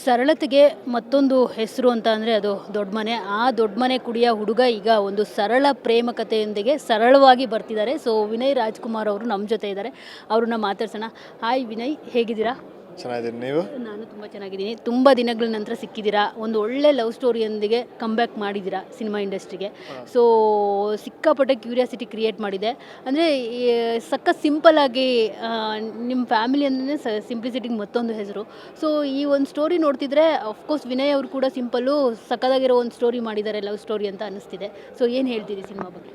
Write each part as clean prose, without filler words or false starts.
ಸರಳತೆಗೆ ಮತ್ತೊಂದು ಹೆಸರು ಅಂತ ಅಂದರೆ ಅದು ದೊಡ್ಡ ಮನೆ. ಆ ದೊಡ್ಡ ಮನೆ ಕುಡಿಯ ಹುಡುಗ ಈಗ ಒಂದು ಸರಳ ಪ್ರೇಮ ಕಥೆಯೊಂದಿಗೆ ಸರಳವಾಗಿ ಬರ್ತಿದ್ದಾರೆ. ಸೊ ವಿನಯ್ ರಾಜ್ಕುಮಾರ್ ಅವರು ನಮ್ಮ ಜೊತೆ ಇದ್ದಾರೆ. ಅವ್ರನ್ನ ಮಾತಾಡ್ಸೋಣ. ಹಾಯ್ ವಿನಯ್, ಹೇಗಿದ್ದೀರಾ? ಚೆನ್ನಾಗಿದ್ದೀನಿ. ನೀವು? ನಾನು ತುಂಬ ಚೆನ್ನಾಗಿದ್ದೀನಿ. ತುಂಬ ದಿನಗಳ ನಂತರ ಸಿಕ್ಕಿದ್ದೀರಾ. ಒಂದು ಒಳ್ಳೆ ಲವ್ ಸ್ಟೋರಿಯೊಂದಿಗೆ ಕಮ್ಬ್ಯಾಕ್ ಮಾಡಿದ್ದೀರಾ ಸಿನಿಮಾ ಇಂಡಸ್ಟ್ರಿಗೆ. ಸೊ ಸಿಕ್ಕಾಪಟ್ಟೆ ಕ್ಯೂರಿಯಾಸಿಟಿ ಕ್ರಿಯೇಟ್ ಮಾಡಿದೆ. ಅಂದರೆ ಸಖತ್ ಸಿಂಪಲ್ಲಾಗಿ ನಿಮ್ಮ ಫ್ಯಾಮಿಲಿ ಅಂದರೆ ಸಿಂಪ್ಲಿಸಿಟಿಗೆ ಮತ್ತೊಂದು ಹೆಸರು. ಸೊ ಈ ಒಂದು ಸ್ಟೋರಿ ನೋಡ್ತಿದ್ರೆ ಅಫ್ಕೋರ್ಸ್ ವಿನಯ್ ಅವರು ಕೂಡ ಸಿಂಪಲ್ಲು ಸಕ್ಕದಾಗಿರೋ ಒಂದು ಸ್ಟೋರಿ ಮಾಡಿದ್ದಾರೆ, ಲವ್ ಸ್ಟೋರಿ ಅಂತ ಅನ್ನಿಸ್ತಿದೆ. ಸೊ ಏನು ಹೇಳ್ತೀರಿ ಸಿನಿಮಾ ಬಗ್ಗೆ?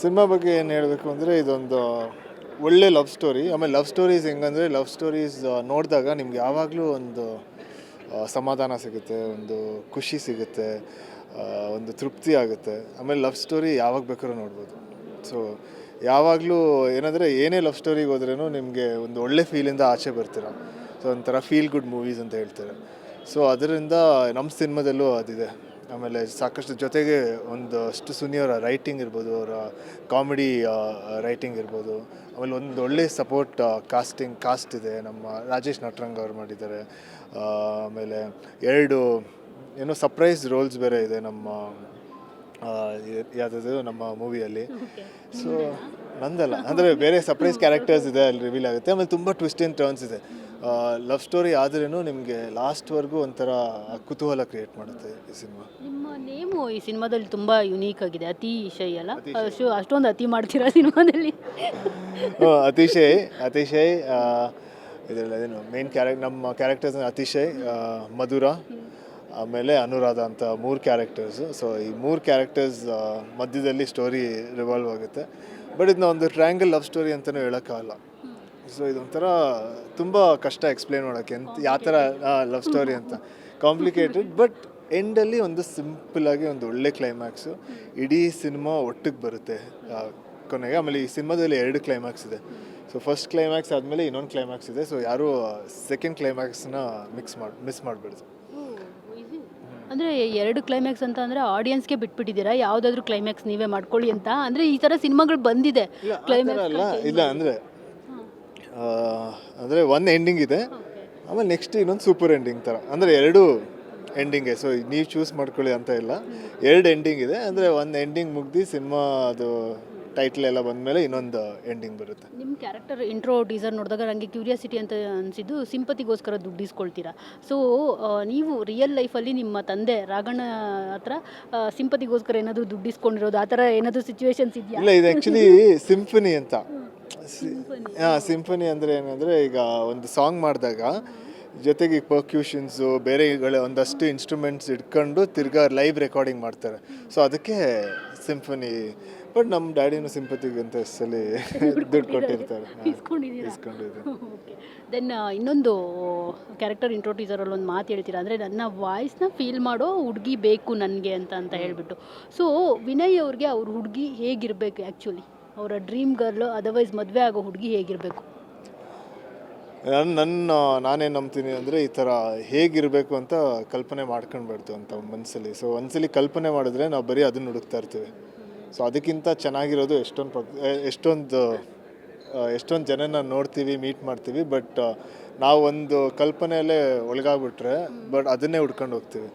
ಸಿನಿಮಾ ಬಗ್ಗೆ ಏನು ಹೇಳಬೇಕು ಅಂದರೆ ಇದೊಂದು ಒಳ್ಳೆ ಲವ್ ಸ್ಟೋರಿ. ಆಮೇಲೆ ಲವ್ ಸ್ಟೋರೀಸ್ ಹೆಂಗಂದರೆ ಲವ್ ಸ್ಟೋರೀಸ್ ನೋಡಿದಾಗ ನಿಮ್ಗೆ ಯಾವಾಗಲೂ ಒಂದು ಸಮಾಧಾನ ಸಿಗುತ್ತೆ, ಒಂದು ಖುಷಿ ಸಿಗುತ್ತೆ, ಒಂದು ತೃಪ್ತಿ ಆಗುತ್ತೆ. ಆಮೇಲೆ ಲವ್ ಸ್ಟೋರಿ ಯಾವಾಗ ಬೇಕಾದ್ರೂ ನೋಡ್ಬೋದು. ಸೊ ಯಾವಾಗಲೂ ಏನಂದರೆ ಏನೇ ಲವ್ ಸ್ಟೋರಿಗೆ ಹೋದ್ರೂ ನಿಮಗೆ ಒಂದು ಒಳ್ಳೆ ಫೀಲಿಂದ ಆಚೆ ಬರ್ತೀರ. ಸೊ ಒಂಥರ ಫೀಲ್ ಗುಡ್ ಮೂವೀಸ್ ಅಂತ ಹೇಳ್ತಾರೆ. ಸೊ ಅದರಿಂದ ನಮ್ಮ ಸಿನಿಮಾದಲ್ಲೂ ಅದಿದೆ. ಆಮೇಲೆ ಸಾಕಷ್ಟು ಜೊತೆಗೆ ಒಂದಷ್ಟು ಸುನಿಯವರ ರೈಟಿಂಗ್ ಇರ್ಬೋದು, ಅವರ ಕಾಮಿಡಿ ರೈಟಿಂಗ್ ಇರ್ಬೋದು. ಆಮೇಲೆ ಒಂದು ಒಳ್ಳೆ ಸಪೋರ್ಟ್ ಕಾಸ್ಟ್ ಇದೆ. ನಮ್ಮ ರಾಜೇಶ್ ನಟ್ರಂಗ್ ಅವ್ರು ಮಾಡಿದ್ದಾರೆ. ಆಮೇಲೆ ಏನೋ ಸರ್ಪ್ರೈಸ್ ರೋಲ್ಸ್ ಬೇರೆ ಇದೆ ನಮ್ಮ ಯಾವುದಾದ್ರು ನಮ್ಮ ಮೂವಿಯಲ್ಲಿ. ಸೊ ನಂದಲ್ಲ ಅಂದರೆ ಬೇರೆ ಸರ್ಪ್ರೈಸ್ ಕ್ಯಾರೆಕ್ಟರ್ಸ್ ಇದೆ, ಅಲ್ಲಿ ರಿವೀಲ್ ಆಗುತ್ತೆ. ಆಮೇಲೆ ತುಂಬ ಟ್ವಿಸ್ಟ್ ಆ್ಯಂಡ್ ಟರ್ನ್ಸ್ ಇದೆ. ಲವ್ ಸ್ಟೋರಿ ಆದ್ರೂ ನಿಮಗೆ ಲಾಸ್ಟ್ವರೆಗೂ ಒಂಥರ ಕುತೂಹಲ ಕ್ರಿಯೇಟ್ ಮಾಡುತ್ತೆ ಈ ಸಿನಿಮಾ. ನಿಮ್ಮ ನೇಮು ಈ ಸಿನಿಮಾದಲ್ಲಿ ತುಂಬ ಯುನೀಕ್ ಆಗಿದೆ. ಅತಿಶಯ್ ಅಲ್ಲ? ಅಷ್ಟೊಂದು ಅತಿ ಮಾಡ್ತೀರಾ ಸಿನಿಮಾದಲ್ಲಿ? ಅತಿಶಯ್ ಇದರಲ್ಲಿ ಅದೇನು ಮೇನ್ ನಮ್ಮ ಕ್ಯಾರೆಕ್ಟರ್ಸ್ ಅತಿಶಯ್, ಮಧುರ, ಆಮೇಲೆ ಅನುರಾಧ ಅಂತ 3 ಕ್ಯಾರೆಕ್ಟರ್ಸು. ಸೊ ಈ 3 ಕ್ಯಾರೆಕ್ಟರ್ಸ್ ಮಧ್ಯದಲ್ಲಿ ಸ್ಟೋರಿ ರಿವಾಲ್ವ್ ಆಗುತ್ತೆ. ಬಟ್ ಇದನ್ನ ಒಂದು ಟ್ರಯಾಂಗಲ್ ಲವ್ ಸ್ಟೋರಿ ಅಂತಲೂ ಹೇಳೋಕ್ಕಾಗಲ್ಲ. ಸೊ ಇದೊಂಥರ ತುಂಬ ಕಷ್ಟ ಎಕ್ಸ್ಪ್ಲೇನ್ ಮಾಡೋಕ್ಕೆ ಯಾವ ಥರ ಲವ್ ಸ್ಟೋರಿ ಅಂತ, ಕಾಂಪ್ಲಿಕೇಟೆಡ್. ಬಟ್ ಎಂಡಲ್ಲಿ ಒಂದು ಸಿಂಪಲ್ಲಾಗಿ ಒಂದು ಒಳ್ಳೆ ಕ್ಲೈಮ್ಯಾಕ್ಸು. ಇಡೀ ಸಿನಿಮಾ ಒಟ್ಟಿಗೆ ಬರುತ್ತೆ ಕೊನೆಗೆ. ಆಮೇಲೆ ಈ ಸಿನಿಮಾದಲ್ಲಿ 2 ಕ್ಲೈಮ್ಯಾಕ್ಸ್ ಇದೆ. ಸೊ ಫಸ್ಟ್ ಕ್ಲೈಮ್ಯಾಕ್ಸ್ ಆದಮೇಲೆ ಇನ್ನೊಂದು ಕ್ಲೈಮ್ಯಾಕ್ಸ್ ಇದೆ. ಸೊ ಯಾರೂ ಸೆಕೆಂಡ್ ಕ್ಲೈಮ್ಯಾಕ್ಸ್ನ ಮಿಸ್ ಮಾಡಬಾರ್ದು. ಅಂದರೆ 2 ಕ್ಲೈಮ್ಯಾಕ್ಸ್ ಅಂತ ಅಂದರೆ ಆಡಿಯನ್ಸ್ಗೆ ಬಿಟ್ಬಿಟ್ಟಿದ್ದೀರಾ, ಯಾವುದಾದ್ರೂ ಕ್ಲೈಮ್ಯಾಕ್ಸ್ ನೀವೇ ಮಾಡ್ಕೊಳ್ಳಿ ಅಂತ? ಅಂದರೆ ಈ ಥರ ಸಿನಿಮಾಗಳು ಬಂದಿದೆ ಕ್ಲೈಮ್ಯಾಕ್ಸ್ ಇಲ್ಲ ಅಂದರೆ ಒಂದು ಎಂಡಿಂಗ್ ಇದೆ, ಆಮೇಲೆ ನೆಕ್ಸ್ಟ್ ಇನ್ನೊಂದು ಸೂಪರ್ ಎಂಡಿಂಗ್ ಥರ. ಅಂದರೆ 2 ಎಂಡಿಂಗೆ. ಸೊ ನೀವು ಚೂಸ್ ಮಾಡ್ಕೊಳ್ಳಿ ಅಂತ ಇಲ್ಲ, 2 ಎಂಡಿಂಗ್ ಇದೆ. ಅಂದರೆ ಒಂದು ಎಂಡಿಂಗ್ ಮುಗ್ದು ಸಿನಿಮಾ ಅದು ಟೈಟ್ಲ್ ಎಲ್ಲ ಬಂದಮೇಲೆ ಇನ್ನೊಂದು ಎಂಡಿಂಗ್ ಬರುತ್ತೆ. ನಿಮ್ಮ ಕ್ಯಾರೆಕ್ಟರ್ ಇಂಟ್ರೋ ಟೀಸರ್ ನೋಡಿದಾಗ ನನಗೆ ಕ್ಯೂರಿಯಾಸಿಟಿ ಅಂತ ಅನಿಸಿದ್ದು, ಸಿಂಪತಿಗೋಸ್ಕರ ದುಡ್ಡು ಇಸ್ಕೊಳ್ತೀರಾ. ಸೊ ನೀವು ರಿಯಲ್ ಲೈಫಲ್ಲಿ ನಿಮ್ಮ ತಂದೆ ರಾಘಣ್ಣ ಹತ್ರ ಸಿಂಪತಿಗೋಸ್ಕರ ಏನಾದರೂ ದುಡ್ಡು ಇಸ್ಕೊಂಡಿರೋದು, ಆ ಥರ ಏನಾದರೂ ಸಿಚುವೇಶನ್ಸ್ ಇದೆಯಾ? ಇಲ್ಲ, ಇದು ಆ್ಯಕ್ಚುಲಿ ಸಿಂಫನಿ ಅಂತ. ಸಿಂಫನಿ ಅಂದರೆ ಏನಂದರೆ, ಈಗ ಒಂದು ಸಾಂಗ್ ಮಾಡಿದಾಗ ಜೊತೆಗೆ ಪರ್ಕ್ಯೂಷನ್ಸು ಬೇರೆಗಳ ಒಂದಷ್ಟು ಇನ್ಸ್ಟ್ರೂಮೆಂಟ್ಸ್ ಇಟ್ಕೊಂಡು ತಿರ್ಗಾ ಲೈವ್ ರೆಕಾರ್ಡಿಂಗ್ ಮಾಡ್ತಾರೆ. ಸೊ ಅದಕ್ಕೆ ಸಿಂಫನಿ. ಬಟ್ ನಮ್ಮ ಡ್ಯಾಡಿನೂ ಸಿಂಪತಿಗೆ ಅಂತ ಹೆಸರಲ್ಲಿ ದುಡ್ಡು ಕೊಟ್ಟಿರ್ತಾರೆ. ಇಸ್ಕೊಂಡಿದ್ದೀನಿ. ದೆನ್ ಇನ್ನೊಂದು ಕ್ಯಾರೆಕ್ಟರ್ ಇಂಟ್ರೋ ಟೀಸರಲ್ಲಿ ಒಂದು ಮಾತು ಹೇಳ್ತೀರಾ, ಅಂದರೆ ನನ್ನ ವಾಯ್ಸ್ನ ಫೀಲ್ ಮಾಡೋ ಹುಡುಗಿ ಬೇಕು ನನಗೆ ಅಂತ ಹೇಳ್ಬಿಟ್ಟು. ಸೊ ವಿನಯ್ ಅವ್ರಿಗೆ ಅವ್ರ ಹುಡುಗಿ ಹೇಗಿರಬೇಕು ಆ್ಯಕ್ಚುಲಿ? ಅವರ ಡ್ರೀಮ್ ಗರ್ಲು, ಅದರ್ವೈಸ್ ಮದುವೆ ಆಗೋ ಹುಡುಗಿ ಹೇಗಿರಬೇಕು? ನಾನೇನು ನಂಬ್ತೀನಿ ಅಂದರೆ, ಈ ಥರ ಹೇಗಿರಬೇಕು ಅಂತ ಕಲ್ಪನೆ ಮಾಡ್ಕೊಳ್ಬಾರ್ದು ಅಂತ ಮನಸ್ಸಲ್ಲಿ. ಸೊ ಒಂದ್ಸಲಿ ಕಲ್ಪನೆ ಮಾಡಿದ್ರೆ ನಾವು ಬರೀ ಅದನ್ನು ಹುಡುಕ್ತಾ ಇರ್ತೀವಿ. ಸೊ ಅದಕ್ಕಿಂತ ಚೆನ್ನಾಗಿರೋದು ಎಷ್ಟೊಂದು ಜನನ ನೋಡ್ತೀವಿ, ಮೀಟ್ ಮಾಡ್ತೀವಿ. ಬಟ್ ನಾವು ಒಂದು ಕಲ್ಪನೆಯಲ್ಲೇ ಒಳಗಾಗ್ಬಿಟ್ರೆ ಅದನ್ನೇ ಹುಡ್ಕೊಂಡು ಹೋಗ್ತೀವಿ.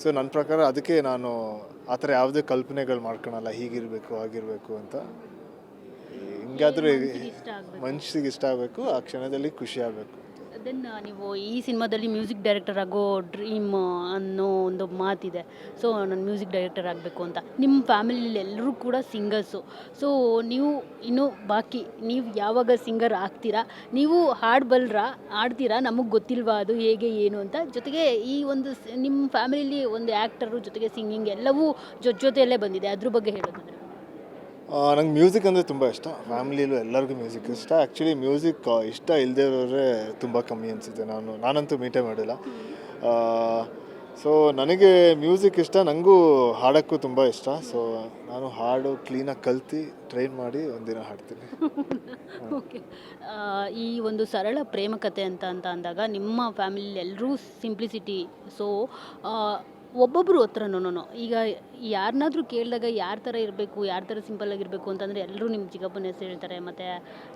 ಸೊ ನನ್ನ ಪ್ರಕಾರ ಅದಕ್ಕೆ ನಾನು ಆ ಥರ ಯಾವುದೇ ಕಲ್ಪನೆಗಳು ಮಾಡ್ಕೊಳಲ್ಲ, ಹೀಗಿರಬೇಕು ಆಗಿರಬೇಕು ಅಂತ. ಹಿಂಗಾದರೂ ಮನ್ಸಿಗೆ ಇಷ್ಟ ಆಗಬೇಕು, ಆ ಕ್ಷಣದಲ್ಲಿ ಖುಷಿ ಆಗಬೇಕು. ದೆನ್ ನೀವು ಈ ಸಿನಿಮಾದಲ್ಲಿ ಮ್ಯೂಸಿಕ್ ಡೈರೆಕ್ಟರ್ ಆಗೋ ಡ್ರೀಮ್ ಅನ್ನೋ ಒಂದು ಮಾತಿದೆ. ಸೊ ನಾನು ಮ್ಯೂಸಿಕ್ ಡೈರೆಕ್ಟರ್ ಆಗಬೇಕು ಅಂತ. ನಿಮ್ಮ ಫ್ಯಾಮಿಲಿಯಲ್ಲಿ ಎಲ್ಲರೂ ಕೂಡ ಸಿಂಗರ್ಸು. ಸೊ ನೀವು ಇನ್ನೂ ಬಾಕಿ, ನೀವು ಯಾವಾಗ ಸಿಂಗರ್ ಆಗ್ತೀರಾ? ನೀವು ಆಡ್ತೀರಾ? ನಮಗೆ ಗೊತ್ತಿಲ್ವಾ ಅದು ಹೇಗೆ ಏನು ಅಂತ? ಜೊತೆಗೆ ಈ ಒಂದು ನಿಮ್ಮ ಫ್ಯಾಮಿಲಿಯಲ್ಲಿ ಒಂದು ಆ್ಯಕ್ಟರು ಜೊತೆಗೆ ಸಿಂಗಿಂಗ್ ಎಲ್ಲವೂ ಜೊತೆಯಲ್ಲೇ ಬಂದಿದೆ, ಅದ್ರ ಬಗ್ಗೆ ಹೇಳೋದಂದರೆ? ನಂಗೆ ಮ್ಯೂಸಿಕ್ ಅಂದರೆ ತುಂಬ ಇಷ್ಟ. ಫ್ಯಾಮಿಲಿಯಲ್ಲೂ ಎಲ್ಲರಿಗೂ ಮ್ಯೂಸಿಕ್ ಇಷ್ಟ. ಆ್ಯಕ್ಚುಲಿ ಮ್ಯೂಸಿಕ್ ಇಷ್ಟ ಇಲ್ಲದೇ ಇರೋರೇ ತುಂಬ ಕಮ್ಮಿ ಅನಿಸುತ್ತೆ. ನಾನಂತೂ ಮೀಟೇ ಮಾಡಿಲ್ಲ. ಸೊ ನನಗೆ ಮ್ಯೂಸಿಕ್ ಇಷ್ಟ, ನನಗೂ ಹಾಡೋಕ್ಕೂ ತುಂಬ ಇಷ್ಟ. ಸೊ ನಾನು ಹಾಡು ಕ್ಲೀನಾಗಿ ಕಲ್ತು ಟ್ರೈನ್ ಮಾಡಿ ಒಂದಿನ ಹಾಡ್ತೀನಿ. ಓಕೆ. ಈ ಒಂದು ಸರಳ ಪ್ರೇಮ ಕಥೆ ಅಂತ ಅಂದಾಗ ನಿಮ್ಮ ಫ್ಯಾಮಿಲಿಯಲ್ಲಿ ಎಲ್ಲರೂ ಸಿಂಪ್ಲಿಸಿಟಿ. ಸೊ ಒಬ್ಬೊಬ್ಬರು ಹತ್ರನೂ ಈಗ ಯಾರನ್ನಾದ್ರೂ ಕೇಳಿದಾಗ ಯಾರ ಥರ ಇರಬೇಕು, ಯಾರ ಥರ ಸಿಂಪಲ್ಲಾಗಿರಬೇಕು ಅಂತಂದರೆ ಎಲ್ಲರೂ ನಿಮ್ಮ ಚಿಕ್ಕಪ್ಪನ ಹೆಸರು ಹೇಳ್ತಾರೆ, ಮತ್ತು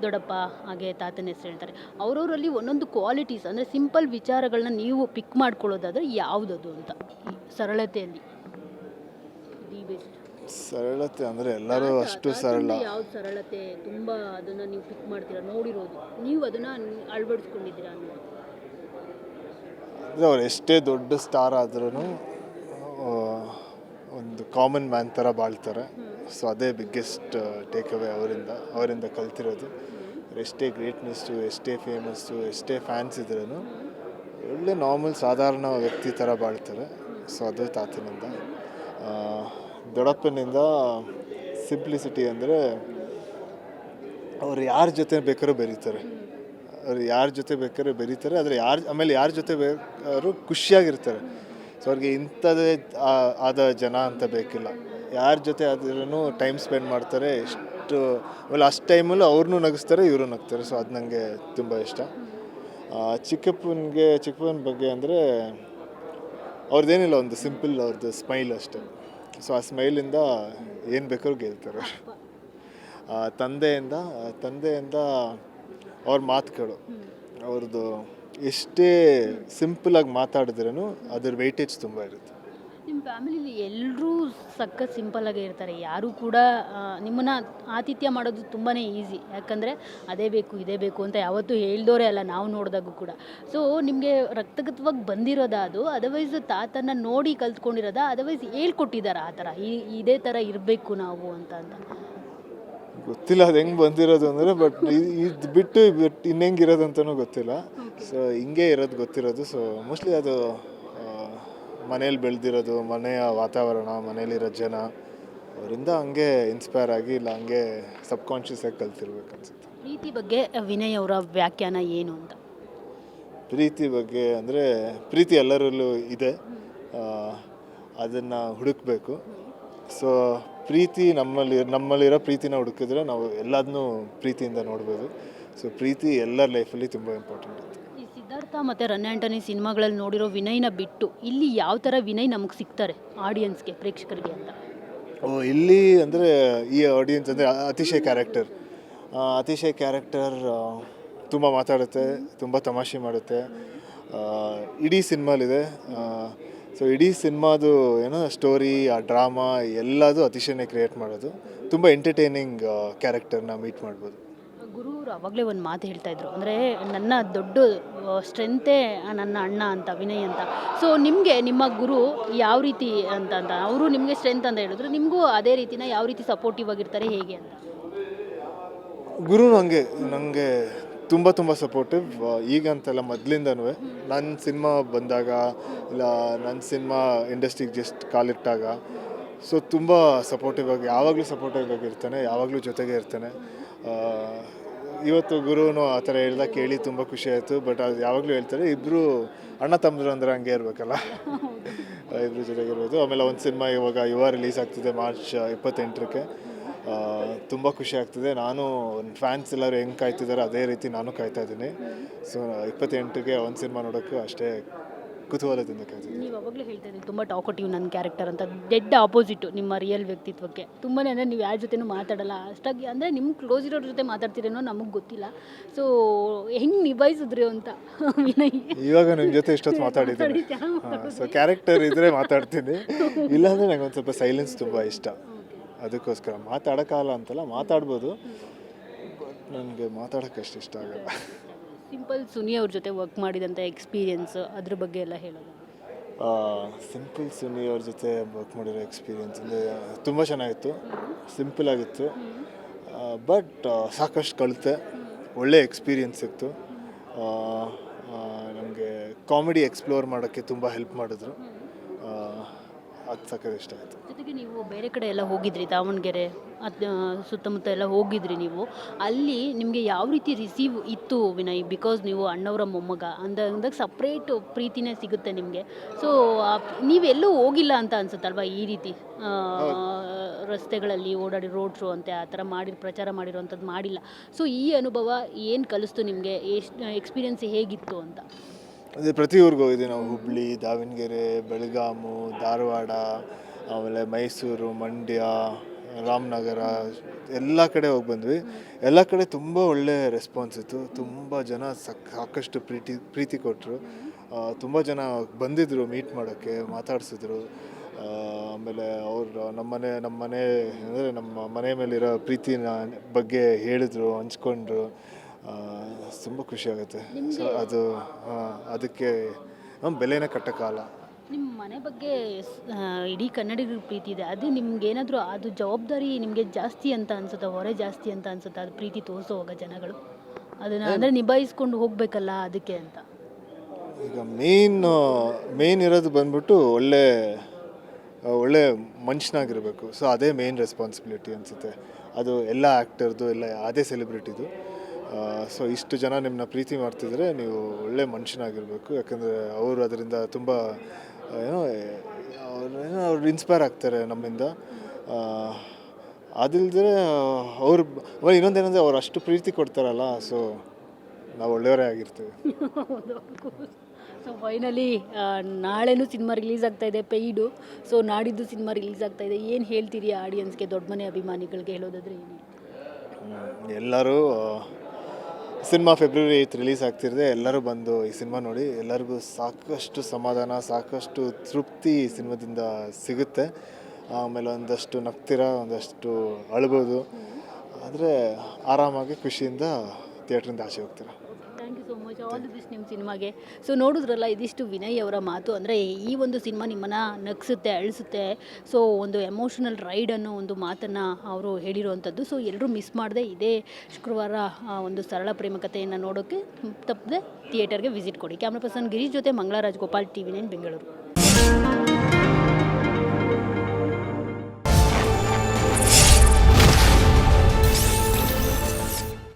ದೊಡ್ಡಪ್ಪ ಹಾಗೆ ತಾತನ ಹೆಸರು ಹೇಳ್ತಾರೆ. ಅವರವರಲ್ಲಿ ಒಂದೊಂದು ಕ್ವಾಲಿಟೀಸ್ ಅಂದರೆ ಸಿಂಪಲ್ ವಿಚಾರಗಳನ್ನ ನೀವು ಪಿಕ್ ಮಾಡ್ಕೊಳ್ಳೋದಾದರೆ ಯಾವುದದು ಅಂತ ಈ ಸರಳತೆಯಲ್ಲಿ ದಿ ಬೆಸ್ಟ್ ಸರಳತೆ ಅಂದರೆ ಎಲ್ಲರೂ ಅಷ್ಟು ಸರಳ. ಯಾವ್ದು ಸರಳತೆ ತುಂಬ ಅದನ್ನು ನೀವು ಪಿಕ್ ಮಾಡ್ತೀರಾ, ನೋಡಿರೋದು ನೀವು ಅದನ್ನು ಅಳವಡಿಸ್ಕೊಂಡಿದ್ದೀರಾ ಅನ್ನೋದು? ಅಂದರೆ ಅವ್ರು ಎಷ್ಟೇ ದೊಡ್ಡ ಸ್ಟಾರ್ ಆದ್ರೂ ಒಂದು ಕಾಮನ್ ಮ್ಯಾನ್ ಥರ ಬಾಳ್ತಾರೆ. ಸೊ ಅದೇ ಬಿಗ್ಗೆಸ್ಟ್ ಟೇಕ್ ಅವೇ ಅವರಿಂದ ಕಲ್ತಿರೋದು. ಎಷ್ಟೇ ಗ್ರೇಟ್ನೆಸ್ಸು, ಎಷ್ಟೇ ಫೇಮಸ್ಸು, ಎಷ್ಟೇ ಫ್ಯಾನ್ಸ್ ಇದ್ರೂ ಒಳ್ಳೆ ನಾರ್ಮಲ್ ಸಾಧಾರಣ ವ್ಯಕ್ತಿ ಥರ ಬಾಳ್ತಾರೆ. ಸೊ ಅದು ತಾತನಿಂದ. ದೊಡ್ಡಪ್ಪನಿಂದ ಸಿಂಪ್ಲಿಸಿಟಿ ಅಂದರೆ ಅವ್ರು ಯಾರ ಜೊತೆ ಬೇಕಾದ್ರೂ ಬೆರೀತಾರೆ. ಆದರೆ ಆಮೇಲೆ ಯಾರ ಜೊತೆ ಬೇಕಾದ್ರೂ ಖುಷಿಯಾಗಿರ್ತಾರೆ. ಸೊ ಅವ್ರಿಗೆ ಇಂಥದ್ದೇ ಆದ ಜನ ಅಂತ ಬೇಕಿಲ್ಲ. ಯಾರ ಜೊತೆ ಆದ್ರೂ ಟೈಮ್ ಸ್ಪೆಂಡ್ ಮಾಡ್ತಾರೆ. ಆಮೇಲೆ ಅಷ್ಟು ಟೈಮಲ್ಲೂ ಅವ್ರನ್ನೂ ನಗಿಸ್ತಾರೆ, ಇವರು ನಗ್ತಾರೆ. ಸೊ ಅದು ನನಗೆ ತುಂಬ ಇಷ್ಟ. ಚಿಕ್ಕಪ್ಪನ ಬಗ್ಗೆ ಅಂದರೆ ಅವ್ರದ್ದೇನಿಲ್ಲ, ಒಂದು ಸಿಂಪಲ್ ಅವ್ರದ್ದು ಸ್ಮೈಲ್ ಅಷ್ಟೇ. ಸೊ ಆ ಸ್ಮೈಲಿಂದ ಏನು ಬೇಕಾದ್ರೂ ಗೆಲ್ತಾರೆ. ತಂದೆಯಿಂದ ಅವ್ರ ಮಾತುಗಳು, ಅವ್ರದ್ದು ಎಷ್ಟೇ ಸಿಂಪಲಾಗಿ ಮಾತಾಡಿದ್ರೂ ಅದ್ರ ವೆಯ್ಟೇಜ್ ತುಂಬ ಇರುತ್ತೆ. ನಿಮ್ಮ ಫ್ಯಾಮಿಲಿಲಿ ಎಲ್ಲರೂ ಸಖತ್ ಸಿಂಪಲ್ಲಾಗೇ ಇರ್ತಾರೆ. ಯಾರೂ ಕೂಡ ನಿಮ್ಮನ್ನು ಆತಿಥ್ಯ ಮಾಡೋದು ತುಂಬಾ ಈಸಿ. ಯಾಕಂದರೆ ಅದೇ ಬೇಕು ಇದೇ ಬೇಕು ಅಂತ ಯಾವತ್ತೂ ಹೇಳ್ದೋರೇ ಅಲ್ಲ ನಾವು ನೋಡಿದಾಗೂ ಕೂಡ. ಸೊ ನಿಮಗೆ ರಕ್ತಗತವಾಗಿ ಬಂದಿರೋದಾ ಅದು? ಅದರ್ವೈಸ್ ತಾತನ ನೋಡಿ ಕಲ್ತ್ಕೊಂಡಿರೋದಾ? ಅದರ್ವೈಸ್ ಹೇಳ್ಕೊಟ್ಟಿದ್ದಾರಾ ಆ ಥರ ಇದೇ ಥರ ಇರಬೇಕು ನಾವು ಅಂತ? ಗೊತ್ತಿಲ್ಲ ಅದು ಹೆಂಗೆ ಬಂದಿರೋದು ಅಂದರೆ, ಬಟ್ ಇದು ಬಿಟ್ಟು ಇನ್ನೆಂಗಿರೋದು ಅಂತಲೂ ಗೊತ್ತಿಲ್ಲ. ಸೊ ಹಿಂಗೆ ಇರೋದು ಗೊತ್ತಿರೋದು. ಸೊ ಮೋಸ್ಟ್ಲಿ ಅದು ಮನೇಲಿ ಬೆಳೆದಿರೋದು, ಮನೆಯ ವಾತಾವರಣ, ಮನೇಲಿರೋ ಜನ, ಅವರಿಂದ ಹಂಗೆ ಇನ್ಸ್ಪೈರ್ ಆಗಿ, ಇಲ್ಲ ಹಂಗೆ ಸಬ್ಕಾನ್ಷಿಯಸ್ ಆಗಿ ಕಲ್ತಿರ್ಬೇಕು ಅನ್ಸುತ್ತೆ. ಪ್ರೀತಿ ಬಗ್ಗೆ ವಿನಯ್ ಅವರ ವ್ಯಾಖ್ಯಾನ ಏನು ಅಂತ? ಪ್ರೀತಿ ಬಗ್ಗೆ ಅಂದರೆ ಪ್ರೀತಿ ಎಲ್ಲರಲ್ಲೂ ಇದೆ, ಅದನ್ನು ಹುಡುಕಬೇಕು. ಸೊ ಪ್ರೀತಿ ನಮ್ಮಲ್ಲಿರೋ ಪ್ರೀತಿನ ಹುಡುಕಿದ್ರೆ ನಾವು ಎಲ್ಲದನ್ನೂ ಪ್ರೀತಿಯಿಂದ ನೋಡ್ಬೋದು. ಸೊ ಪ್ರೀತಿ ಎಲ್ಲರ ಲೈಫಲ್ಲಿ ತುಂಬ ಇಂಪಾರ್ಟೆಂಟ್ ಇದೆ. ಈ ಸಿದ್ಧಾರ್ಥ ಮತ್ತು ರನ್ ಆ್ಯಂಟನಿ ಸಿನಿಮಾಗಳಲ್ಲಿ ನೋಡಿರೋ ವಿನಯ್ನ ಬಿಟ್ಟು ಇಲ್ಲಿ ಯಾವ ಥರ ವಿನಯ್ ನಮಗೆ ಸಿಗ್ತಾರೆ ಆಡಿಯನ್ಸ್ಗೆ, ಪ್ರೇಕ್ಷಕರಿಗೆ ಅಂತ? ಇಲ್ಲಿ ಅಂದರೆ ಈ ಆಡಿಯನ್ಸ್ ಅಂದರೆ ಅತಿಶಯ ಕ್ಯಾರೆಕ್ಟರ್ ತುಂಬ ಮಾತಾಡುತ್ತೆ, ತುಂಬ ತಮಾಷೆ ಮಾಡುತ್ತೆ. ಇಡೀ ಸಿನಿಮಾಲಿದೆ. ಸೊ ಇಡೀ ಸಿನಿಮಾದು ಏನೋ ಸ್ಟೋರಿ, ಆ ಡ್ರಾಮಾ ಎಲ್ಲದು ಅತಿಶಯನೇ ಕ್ರಿಯೇಟ್ ಮಾಡೋದು. ತುಂಬ ಎಂಟರ್ಟೈನಿಂಗ್ ಕ್ಯಾರೆಕ್ಟರ್ನ ಮೀಟ್ ಮಾಡ್ಬೋದು. ಗುರು ಅವರು ಅವಾಗಲೇ ಒಂದು ಮಾತು ಹೇಳ್ತಾ ಇದ್ರು, ಅಂದರೆ ನನ್ನ ದೊಡ್ಡ ಸ್ಟ್ರೆಂತೇ ನನ್ನ ಅಣ್ಣ ಅಂತ, ವಿನಯ್ ಅಂತ. ಸೊ ನಿಮಗೆ ನಿಮ್ಮ ಗುರು ಯಾವ ರೀತಿ ಅಂತ ಅವರು ನಿಮಗೆ ಸ್ಟ್ರೆಂತ್ ಅಂತ ಹೇಳಿದ್ರು, ನಿಮಗೂ ಅದೇ ರೀತಿನ ಯಾವ ರೀತಿ ಸಪೋರ್ಟಿವ್ ಆಗಿರ್ತಾರೆ, ಹೇಗೆ ಅಂತ? ಗುರು ನನಗೆ ತುಂಬ ಸಪೋರ್ಟಿವ್. ಈಗಂತಲ್ಲ, ಮೊದಲಿಂದನೂ ನನ್ನ ಸಿನಿಮಾ ಬಂದಾಗ, ಇಲ್ಲ ನನ್ನ ಸಿನಿಮಾ ಇಂಡಸ್ಟ್ರಿಗೆ ಜಸ್ಟ್ ಕಾಲಿಟ್ಟಾಗ, ಸೊ ತುಂಬ ಸಪೋರ್ಟಿವ್ ಆಗಿ, ಯಾವಾಗಲೂ ಸಪೋರ್ಟಿವ್ ಆಗಿರ್ತಾನೆ, ಯಾವಾಗಲೂ ಜೊತೆಗೆ ಇರ್ತಾನೆ. ಇವತ್ತು ಗುರುನು ಆ ಥರ ಹೇಳ್ದಾಗ ಕೇಳಿ ತುಂಬ ಖುಷಿ ಆಯಿತು. ಬಟ್ ಅದು ಯಾವಾಗಲೂ ಹೇಳ್ತಾರೆ, ಇಬ್ಬರು ಅಣ್ಣ ತಮ್ಮದ್ರು ಅಂದರೆ ಹಂಗೆ ಇರಬೇಕಲ್ಲ, ಇಬ್ಬರು ಜೊತೆಗಿರ್ಬೋದು. ಆಮೇಲೆ ಒಂದು ಸಿನಿಮಾ ಇವಾಗ ರಿಲೀಸ್ ಆಗ್ತಿದೆ ಮಾರ್ಚ್ 28ಕ್ಕೆ. ತುಂಬ ಖುಷಿ ಆಗ್ತಿದೆ. ನಾನು ಫ್ಯಾನ್ಸ್ ಎಲ್ಲರೂ ಹೆಂಗೆ ಕಾಯ್ತಿದ್ದಾರೆ ಅದೇ ರೀತಿ ನಾನು ಕಾಯ್ತಾ ಇದ್ದೀನಿ. ಸೊ 28ಕ್ಕೆ ಒಂದು ಸಿನಿಮಾ ನೋಡೋಕ್ಕೂ ಅಷ್ಟೇ ಕುತೂಹಲದಿಂದ ಕಾಯ್ತಿದ್ದೀನಿ. ನೀವು ಅವಾಗಲೇ ಹೇಳ್ತಾ ಇದ್ದೀವಿ ತುಂಬ ಟಾಕಟಿವ್ ನನ್ನ ಕ್ಯಾರೆಕ್ಟರ್ ಅಂತ, ಡೆಡ್ ಆಪೋಸಿಟು ನಿಮ್ಮ ರಿಯಲ್ ವ್ಯಕ್ತಿತ್ವಕ್ಕೆ. ತುಂಬಾ ಅಂದರೆ ನೀವು ಯಾರ ಜೊತೆನೂ ಮಾತಾಡಲ್ಲ ಅಷ್ಟಾಗಿ, ಅಂದರೆ ನಿಮ್ಮ ಕ್ಲೋಸ್ ಇರೋರ ಜೊತೆ ಮಾತಾಡ್ತೀರೇನೋ ನಮಗೆ ಗೊತ್ತಿಲ್ಲ. ಸೊ ಹೆಂಗೆ ನಿಭಾಯಿಸಿದ್ರಿ ಅಂತ ವಿನಯ್? ಇವಾಗ ನಿಮ್ಮ ಜೊತೆ ಇಷ್ಟೊತ್ತು ಮಾತಾಡಿದ್ದೀನಿ. ಸೊ ಕ್ಯಾರೆಕ್ಟರ್ ಇದ್ದರೆ ಮಾತಾಡ್ತೀನಿ, ಇಲ್ಲಾಂದರೆ ನಂಗೆ ಒಂದು ಸ್ವಲ್ಪ ಸೈಲೆನ್ಸ್ ತುಂಬ ಇಷ್ಟ. ಅದಕ್ಕೋಸ್ಕರ ಮಾತಾಡೋಕ್ಕಾಗಲ್ಲ ಅಂತಲ್ಲ, ಮಾತಾಡ್ಬೋದು, ಬಟ್ ನನಗೆ ಮಾತಾಡೋಕ್ಕೆ ಅಷ್ಟು ಇಷ್ಟ ಆಗಲ್ಲ. ಸಿಂಪಲ್ ಸುನಿ ಅವ್ರ ಜೊತೆ ವರ್ಕ್ ಮಾಡಿದಂಥ ಎಕ್ಸ್ಪೀರಿಯನ್ಸ್ ಅದ್ರ ಬಗ್ಗೆ ಎಲ್ಲ ಹೇಳೋದು? ಸಿಂಪಲ್ ಸುನಿ ಅವ್ರ ಜೊತೆ ವರ್ಕ್ ಮಾಡಿರೋ ಎಕ್ಸ್ಪೀರಿಯನ್ಸ್ ಅಂದರೆ ತುಂಬ ಚೆನ್ನಾಗಿತ್ತು. ಸಿಂಪಲ್ ಆಗಿತ್ತು, ಬಟ್ ಸಾಕಷ್ಟು ಕಲಿತೆ, ಒಳ್ಳೆ ಎಕ್ಸ್ಪೀರಿಯನ್ಸ್ ಸಿಕ್ತು. ನಮಗೆ ಕಾಮಿಡಿ ಎಕ್ಸ್ಪ್ಲೋರ್ ಮಾಡೋಕ್ಕೆ ತುಂಬ ಹೆಲ್ಪ್ ಮಾಡಿದ್ರು. ಅದು ಸಕ್ಕರೆ ಇಷ್ಟ ಆಯಿತು. ಜೊತೆಗೆ ನೀವು ಬೇರೆ ಕಡೆ ಎಲ್ಲ ಹೋಗಿದ್ರಿ, ದಾವಣಗೆರೆ ಸುತ್ತಮುತ್ತ ಎಲ್ಲ ಹೋಗಿದ್ರಿ ನೀವು. ಅಲ್ಲಿ ನಿಮಗೆ ಯಾವ ರೀತಿ ರಿಸೀವ್ ಇತ್ತು ವಿನಯ್? ಬಿಕಾಸ್ ನೀವು ಅಣ್ಣವರ ಮೊಮ್ಮಗ ಅಂದಾಗ ಸಪ್ರೇಟ್ ಪ್ರೀತಿನೇ ಸಿಗುತ್ತೆ ನಿಮಗೆ. ಸೊ ನೀವೆಲ್ಲೂ ಹೋಗಿಲ್ಲ ಅಂತ ಅನ್ಸುತ್ತಲ್ವಾ ಈ ರೀತಿ ರಸ್ತೆಗಳಲ್ಲಿ ಓಡಾಡಿ ರೋಡ್ ಶೋ ಅಂತೆ ಆ ಥರ ಪ್ರಚಾರ ಮಾಡಿರೋವಂಥದ್ದು ಮಾಡಿಲ್ಲ. ಸೊ ಈ ಅನುಭವ ಏನು ಕಲಿಸ್ತು ನಿಮಗೆ? ಎಷ್ಟು ಎಕ್ಸ್ಪೀರಿಯನ್ಸ್ ಹೇಗಿತ್ತು ಅಂತ? ಅದೇ ಪ್ರತಿ ಊರಿಗೂ ಹೋಗಿದ್ದೀವಿ ನಾವು. ಹುಬ್ಳಿ, ದಾವಣಗೆರೆ, ಬೆಳಗಾಮು, ಧಾರವಾಡ, ಆಮೇಲೆ ಮೈಸೂರು, ಮಂಡ್ಯ, ರಾಮನಗರ, ಎಲ್ಲ ಕಡೆ ಹೋಗಿ ಬಂದ್ವಿ. ಎಲ್ಲ ಕಡೆ ತುಂಬ ಒಳ್ಳೆ ರೆಸ್ಪಾನ್ಸ್ ಇತ್ತು. ತುಂಬ ಜನ ಸಾಕಷ್ಟು ಪ್ರೀತಿ ಕೊಟ್ಟರು. ತುಂಬ ಜನ ಬಂದಿದ್ದರು ಮೀಟ್ ಮಾಡೋಕ್ಕೆ, ಮಾತಾಡಿಸಿದ್ರು. ಆಮೇಲೆ ಅವರು ನಮ್ಮ ಮನೆ ಅಂದರೆ ನಮ್ಮ ಮನೆ ಮೇಲಿರೋ ಪ್ರೀತಿನ ಬಗ್ಗೆ ಹೇಳಿದ್ರು, ಹಂಚ್ಕೊಂಡ್ರು. ತುಂಬ ಖುಷಿ ಆಗುತ್ತೆ. ಸೊ ಅದು ಅದಕ್ಕೆ ಬೆಲೆನೇ ಕಟ್ಟೋಕ್ಕಾಗಲ್ಲ. ನಿಮ್ಮ ಮನೆ ಬಗ್ಗೆ ಇಡೀ ಕನ್ನಡಿಗರ ಪ್ರೀತಿ ಇದೆ. ಅದು ನಿಮ್ಗೇನಾದರೂ ಅದು ಜವಾಬ್ದಾರಿ ನಿಮಗೆ ಜಾಸ್ತಿ ಅಂತ ಅನ್ಸುತ್ತಾ, ಹೊರೆ ಜಾಸ್ತಿ ಅಂತ ಅನ್ಸುತ್ತಾ, ಅದು ಪ್ರೀತಿ ತೋರಿಸೋವಾಗ ಜನಗಳು ಅದನ್ನು ಅಂದರೆ ನಿಭಾಯಿಸ್ಕೊಂಡು ಹೋಗಬೇಕಲ್ಲ ಅದಕ್ಕೆ ಅಂತ? ಈಗ ಮೇನ್ ಇರೋದು ಬಂದ್ಬಿಟ್ಟು ಒಳ್ಳೆ ಮನುಷ್ಯನಾಗಿರಬೇಕು. ಸೊ ಅದೇ ಮೇನ್ ರೆಸ್ಪಾನ್ಸಿಬಿಲಿಟಿ ಅನಿಸುತ್ತೆ. ಅದು ಎಲ್ಲ ಆ್ಯಕ್ಟರ್ದು, ಎಲ್ಲ ಅದೇ ಸೆಲೆಬ್ರಿಟಿದು. ಸೊ ಇಷ್ಟು ಜನ ನಿಮ್ಮನ್ನ ಪ್ರೀತಿ ಮಾಡ್ತಿದ್ರೆ ನೀವು ಒಳ್ಳೆ ಮನುಷ್ಯನಾಗಿರಬೇಕು. ಯಾಕಂದರೆ ಅವರು ಅದರಿಂದ ತುಂಬ ಅವ್ರು ಇನ್ಸ್ಪೈರ್ ಆಗ್ತಾರೆ ನಮ್ಮಿಂದ. ಅದಿಲ್ಲದೆ ಅವ್ರು ಇನ್ನೊಂದೇನೆಂದರೆ ಅವ್ರು ಅಷ್ಟು ಪ್ರೀತಿ ಕೊಡ್ತಾರಲ್ಲ, ಸೊ ನಾವು ಒಳ್ಳೆಯವರೇ ಆಗಿರ್ತೀವಿ. ಸೊ ಫೈನಲಿ ನಾಳೆನೂ ಸಿನಿಮಾ ರಿಲೀಸ್ ಆಗ್ತಾ ಇದೆ ಪೇಯ್ಡು. ಸೊ ನಾಡಿದ್ದು ಸಿನಿಮಾ ರಿಲೀಸ್ ಆಗ್ತಾ ಇದೆ. ಏನು ಹೇಳ್ತೀರಿ ಆಡಿಯನ್ಸ್ಗೆ, ದೊಡ್ಡ ಮನೆ ಅಭಿಮಾನಿಗಳಿಗೆ ಹೇಳೋದಾದ್ರೆ ಏನು? ಎಲ್ಲರೂ ಸಿನಿಮಾ ಫೆಬ್ರವರಿ 8 ರಿಲೀಸ್ ಆಗ್ತಿರದೆ ಎಲ್ಲರೂ ಬಂದು ಈ ಸಿನಿಮಾ ನೋಡಿ. ಎಲ್ಲರಿಗೂ ಸಾಕಷ್ಟು ಸಮಾಧಾನ, ಸಾಕಷ್ಟು ತೃಪ್ತಿ ಈ ಸಿನಿಮಾದಿಂದ ಸಿಗುತ್ತೆ. ಆಮೇಲೆ ಒಂದಷ್ಟು ನಗ್ತೀರ, ಒಂದಷ್ಟು ಅಳ್ಬೋದು. ಆದರೆ ಆರಾಮಾಗಿ ಖುಷಿಯಿಂದ ಥಿಯೇಟ್ರಿಂದ ಆಚೆ ಹೋಗ್ತೀರ. Thank you so much. All the best ನಿಮ್ಮ ಸಿನಿಮಾಗೆ. ಸೊ ನೋಡಿದ್ರಲ್ಲ, ಇದಿಷ್ಟು ವಿನಯ್ ಅವರ ಮಾತು. ಅಂದರೆ ಈ ಒಂದು ಸಿನಿಮಾ ನಿಮ್ಮನ್ನು ನಗಿಸುತ್ತೆ, ಅಳಿಸುತ್ತೆ. ಸೊ ಒಂದು ಎಮೋಷನಲ್ ರೈಡ್ ಅನ್ನೋ ಒಂದು ಮಾತನ್ನು ಅವರು ಹೇಳಿರುವಂಥದ್ದು. ಸೊ ಎಲ್ಲರೂ ಮಿಸ್ ಮಾಡದೆ ಇದೇ ಶುಕ್ರವಾರ ಒಂದು ಸರಳ ಪ್ರೇಮ ಕಥೆಯನ್ನು ನೋಡೋಕ್ಕೆ ತಪ್ಪದೆ ಥಿಯೇಟರ್ಗೆ ವಿಸಿಟ್ ಕೊಡಿ. ಕ್ಯಾಮ್ರಾ ಪರ್ಸನ್ ಗಿರೀಶ್ ಜೊತೆ ಮಂಗಳರಾಜ್ ಗೋಪಾಲ್, TV9 ಬೆಂಗಳೂರು.